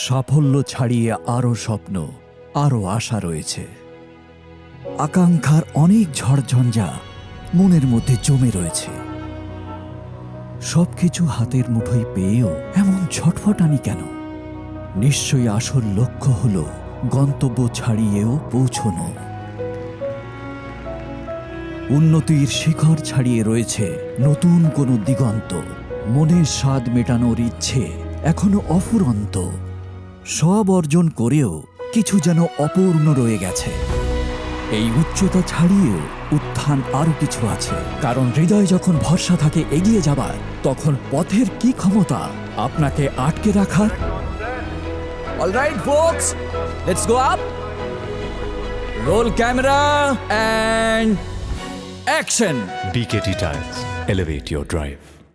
সাফল্য ছাড়িয়ে আরও স্বপ্ন, আরও আশা রয়েছে। আকাঙ্ক্ষার অনেক ঝড়ঝঞ্ঝা মনের মধ্যে জমে রয়েছে। সবকিছু হাতের মুঠোয় পেয়েও এমন ছটফটানি কেন? নিশ্চয়ই আসল লক্ষ্য হল গন্তব্য ছাড়িয়েও পৌঁছনো। উন্নতির শিখর ছাড়িয়ে রয়েছে নতুন কোনো দিগন্ত। মনের স্বাদ মেটানোর ইচ্ছে এখনো অফুরন্ত। সব অর্জন করেও কিছু যেন অপূর্ণ রয়ে গেছে। এই উচ্চতা ছাড়িয়েও উত্থান আরো কিছু আছে, কারণ হৃদয় যখন ভরসা থাকে এগিয়ে যাবার, তখন পথের কি ক্ষমতা আপনাকে আটকে রাখার? Alright focus, let's go up. Roll camera and action. BKT Tires. Elevate your drive.